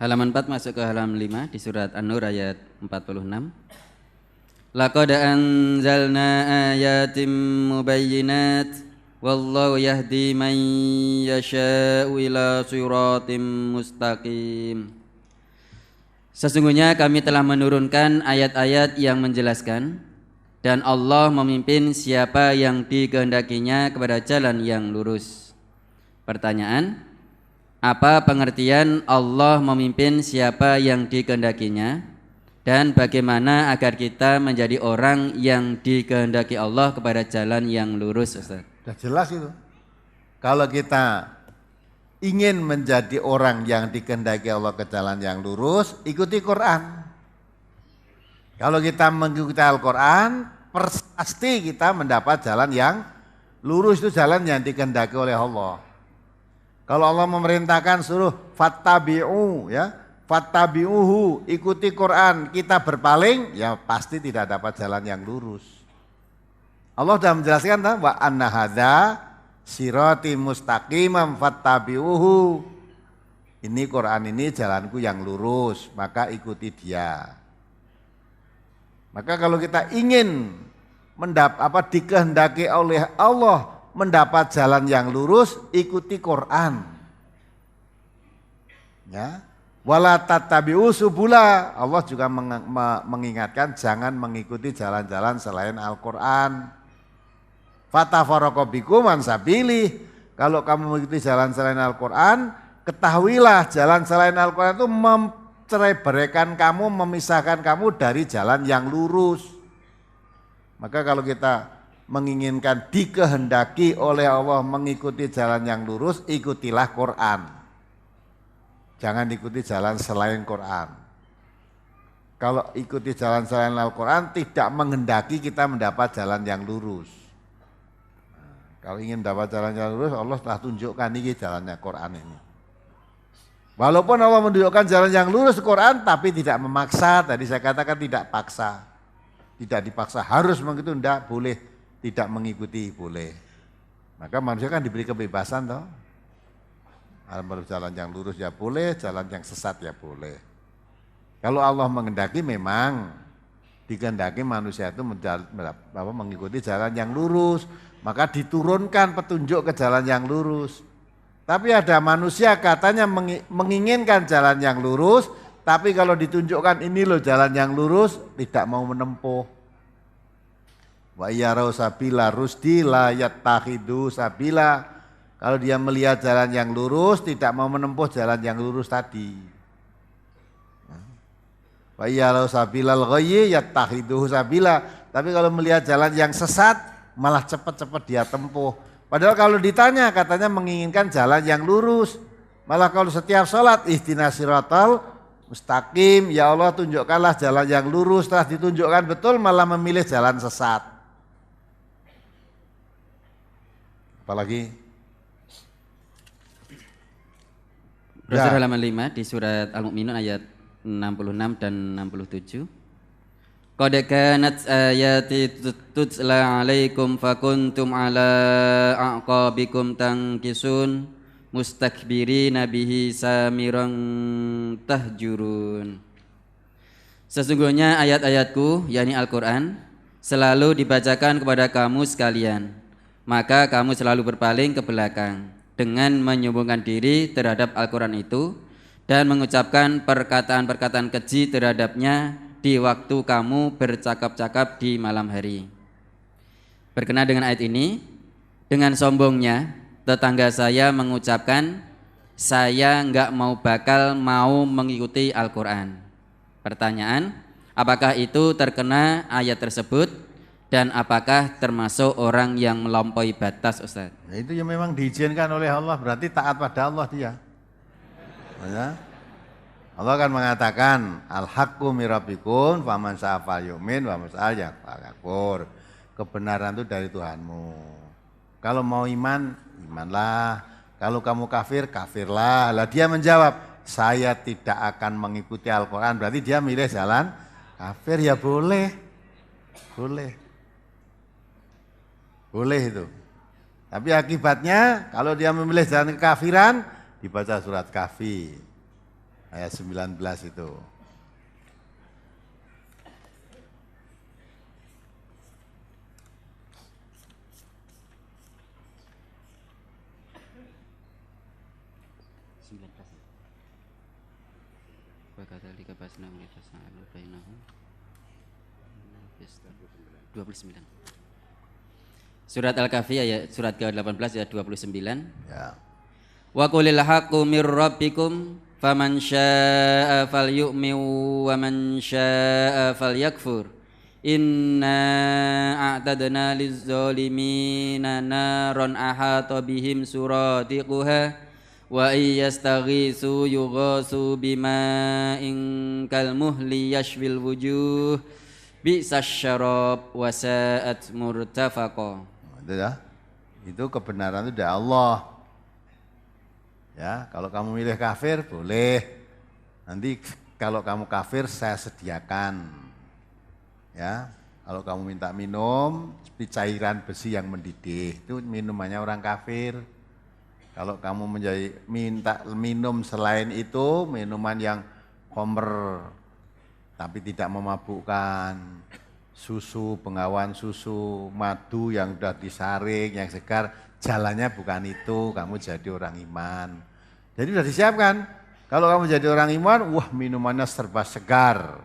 Halaman 4 masuk ke halaman 5 di surat An-Nur ayat 46. Laqad anzalna ayatim mubayyinat wallahu yahdi man yasha'u ila siratim mustaqim. Sesungguhnya kami telah menurunkan ayat-ayat yang menjelaskan dan Allah memimpin siapa yang dikehendakinya kepada jalan yang lurus. Pertanyaan, apa pengertian Allah memimpin siapa yang dikehendakinya dan bagaimana agar kita menjadi orang yang dikehendaki Allah kepada jalan yang lurus, Ustaz? Sudah jelas itu. Kalau kita ingin menjadi orang yang dikehendaki Allah ke jalan yang lurus, ikuti Quran. Kalau kita mengikuti Al-Quran, pasti kita mendapat jalan yang lurus, itu jalan yang dikehendaki oleh Allah. Kalau Allah memerintahkan suruh fattabi'u, ya, fattabi'uhu, ikuti Quran, kita berpaling, ya pasti tidak dapat jalan yang lurus. Allah sudah menjelaskan wa anna hadza sirati mustaqimam fattabi'uhu. Ini Quran ini jalanku yang lurus, maka ikuti dia. Maka kalau kita ingin dikehendaki oleh Allah mendapat jalan yang lurus, ikuti Quran. Ya. Wala tattabi'u subula. Allah juga mengingatkan jangan mengikuti jalan-jalan selain Al-Quran. Fatafarraqu bikum an sabilih. Kalau kamu mengikuti jalan selain Al-Quran, ketahuilah jalan selain Al-Quran itu mencerai-beraikan kamu, memisahkan kamu dari jalan yang lurus. Maka kalau kita menginginkan dikehendaki oleh Allah mengikuti jalan yang lurus, ikutilah Quran. Jangan ikuti jalan selain Quran. Kalau ikuti jalan selain Al-Quran tidak menghendaki kita mendapat jalan yang lurus. Kalau ingin mendapat jalan yang lurus, Allah telah tunjukkan ini jalannya Quran ini. Walaupun Allah menunjukkan jalan yang lurus Quran, tapi tidak memaksa. Tadi saya katakan tidak paksa. Tidak dipaksa harus mengikuti, tidak boleh. Tidak mengikuti boleh. Maka manusia kan diberi kebebasan toh. Jalan yang lurus ya boleh, jalan yang sesat ya boleh. Kalau Allah menghendaki memang dikehendaki manusia itu mengikuti jalan yang lurus, maka diturunkan petunjuk ke jalan yang lurus. Tapi ada manusia katanya menginginkan jalan yang lurus, tapi kalau ditunjukkan ini loh jalan yang lurus, tidak mau menempuh. Wa yarau sabila rusdi la yattakhidu sabila. Kalau dia melihat jalan yang lurus, tidak mau menempuh jalan yang lurus tadi. Wa yarau sabilal ghayyi yattakhidu sabila. Tapi kalau melihat jalan yang sesat, malah cepat-cepat dia tempuh. Padahal kalau ditanya katanya menginginkan jalan yang lurus. Malah kalau setiap sholat ihdinas siratal mustaqim, ya Allah tunjukkanlah jalan yang lurus. Setelah ditunjukkan betul malah memilih jalan sesat. Apalagi? Brosur halaman 5 di surat Al-Mu'minun ayat 66 dan 67. Qad kanat ayati tutla alaikum fakuntum ala aqabikum tangkisun mustakbirina bihi samiran tahjurun. Sesungguhnya ayat-ayatku, yakni Al-Quran, selalu dibacakan kepada kamu sekalian, maka kamu selalu berpaling ke belakang dengan menyombongkan diri terhadap Al-Quran itu dan mengucapkan perkataan-perkataan keji terhadapnya di waktu kamu bercakap-cakap di malam hari. Berkenaan dengan ayat ini, dengan sombongnya tetangga saya mengucapkan, saya enggak bakal mau mengikuti Al-Quran. Pertanyaan, apakah itu terkena ayat tersebut? Dan apakah termasuk orang yang melampaui batas, Ustaz? Ya, itu yang memang diizinkan oleh Allah, berarti taat pada Allah dia. Ya. Allah akan mengatakan al-haqqu mirabbikum faman syaa'a falyu'min wa man syaa'a falyakfur. Kebenaran itu dari Tuhanmu. Kalau mau iman, imanlah. Kalau kamu kafir, kafirlah. Lah dia menjawab, saya tidak akan mengikuti Al-Quran. Berarti dia milih jalan kafir, ya boleh. Boleh. Boleh itu. Tapi akibatnya kalau dia memilih jalan kekafiran, dibaca surat Kahfi. ayat 19 itu. Wakadzalika basna litas'alu bainahum 29. Surat Al-Kahfi ayat surat ke-18 ayat 29. Ya. Wa qulil haqqu mir rabbikum faman syaa'a falyu'min wa man syaa'a falyakfur. Inna a'tadna liz-zalimina naran ahata bihim suradiquha wa iyastaghisu yughasu bima'in kalmuhli yashwil wujuh bi'sasy syarab wa sa'at murtafaqa. Itu ya. Itu kebenaran itu dari Allah. Ya, kalau kamu milih kafir boleh. Nanti kalau kamu kafir saya sediakan. Ya, kalau kamu minta minum cairan besi yang mendidih, itu minumannya orang kafir. Kalau kamu minta minum selain itu minuman yang khamr tapi tidak memabukkan, susu, bengawan susu, madu yang sudah disaring, yang segar, jalannya bukan itu, kamu jadi orang iman. Jadi sudah disiapkan, kalau kamu jadi orang iman, wah minumannya serba segar.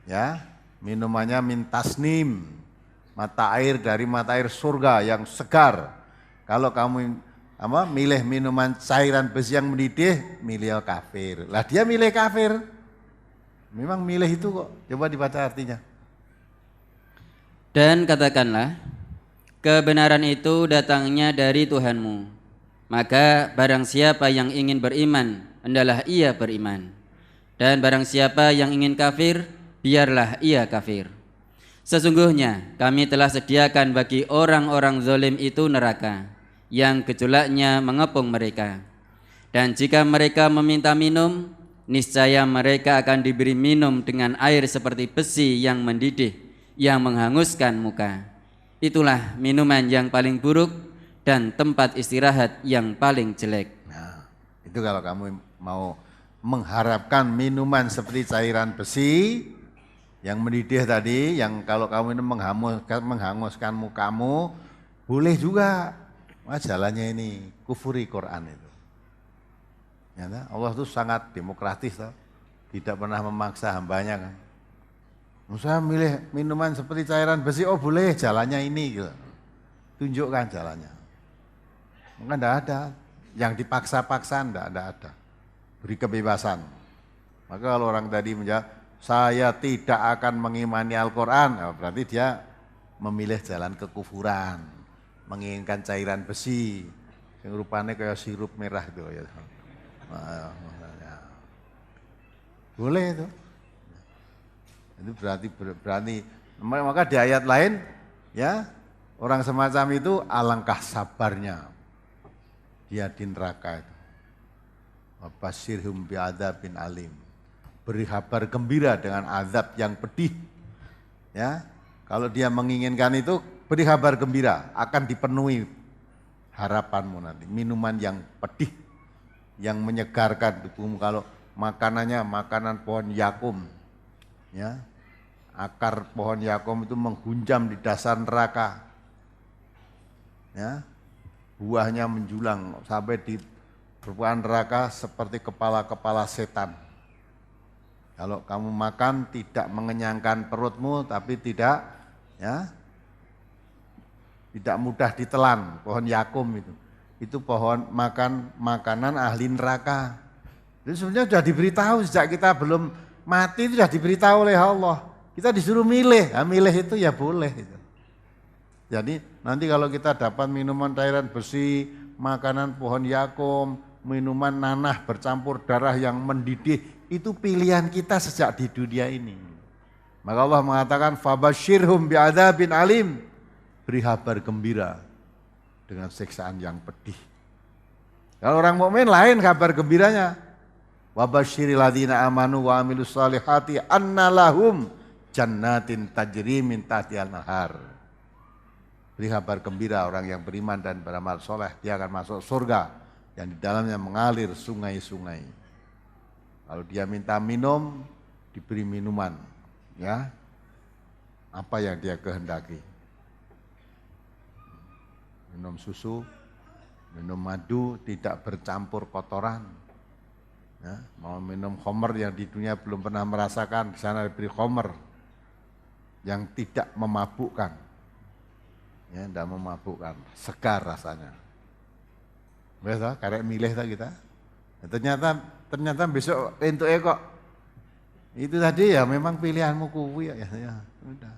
Ya, minumannya min tasnim, mata air dari mata air surga yang segar. Kalau kamu milih minuman cairan besi yang mendidih, milih kafir. Lah dia milih kafir. Memang milih itu kok. Coba dibaca artinya. Dan katakanlah, kebenaran itu datangnya dari Tuhanmu. Maka barang siapa yang ingin beriman, hendaklah ia beriman. Dan barang siapa yang ingin kafir, biarlah ia kafir. Sesungguhnya kami telah sediakan bagi orang-orang zalim itu neraka, yang gejolaknya mengepung mereka. Dan jika mereka meminta minum, niscaya mereka akan diberi minum dengan air seperti besi yang mendidih, yang menghanguskan muka. Itulah minuman yang paling buruk dan tempat istirahat yang paling jelek. Nah, itu kalau kamu mau mengharapkan minuman seperti cairan besi yang mendidih tadi, yang kalau kamu ini menghanguskan mukamu, boleh juga. Wah, jalannya ini kufuri Quran itu. Ya, Allah itu sangat demokratis, tidak pernah memaksa hambanya kan. Saya milih minuman seperti cairan besi, oh boleh, jalannya ini gitu. Tunjukkan jalannya. Maka tidak ada yang dipaksa-paksa, tidak ada. Beri kebebasan. Maka kalau orang tadi menjawab, saya tidak akan mengimani Al-Quran, berarti dia memilih jalan kekufuran, menginginkan cairan besi, yang rupanya kayak sirup merah itu ya. Boleh itu. Itu berarti maka di ayat lain ya, orang semacam itu alangkah sabarnya dia di neraka itu. Wabasyirhum bi'adzabin alim. Beri kabar gembira dengan azab yang pedih. Ya, kalau dia menginginkan itu, beri kabar gembira, akan dipenuhi harapanmu nanti. Minuman yang pedih, yang menyegarkan tubuhmu. Kalau makanannya makanan pohon yakum, ya, akar pohon yakum itu menghunjam di dasar neraka, ya, buahnya menjulang sampai di permukaan neraka seperti kepala-kepala setan. Kalau kamu makan tidak mengenyangkan perutmu, tapi tidak, ya, tidak mudah ditelan. Pohon yakum itu pohon makanan ahli neraka. Jadi sebenarnya sudah diberitahu sejak kita belum mati, itu sudah diberitahu oleh Allah. Kita disuruh milih, nah, milih itu ya boleh. Gitu. Jadi nanti kalau kita dapat minuman cairan besi, makanan pohon yakum, minuman nanah bercampur darah yang mendidih, itu pilihan kita sejak di dunia ini. Maka Allah mengatakan fabasyirhum bi'adzabin alim, beri kabar gembira dengan siksaan yang pedih. Kalau orang mukmin lain kabar gembiranya. Wabasyiril ladzina amanu wa amilus solihati annalahum jannatin tajri min tahtihal anhar. Beri kabar gembira orang yang beriman dan beramal soleh, dia akan masuk surga yang di dalamnya mengalir sungai-sungai. Kalau dia minta minum, diberi minuman, ya. Apa yang dia kehendaki. Minum susu, minum madu, tidak bercampur kotoran. Ya, mau minum khamr yang di dunia belum pernah merasakan, di sana diberi khamr yang tidak memabukkan. Ya, tidak memabukkan, segar rasanya. Biasa, karek milih tak kita. Ya, ternyata besok pintu kok itu tadi ya memang pilihanmu kuwi ya, udah.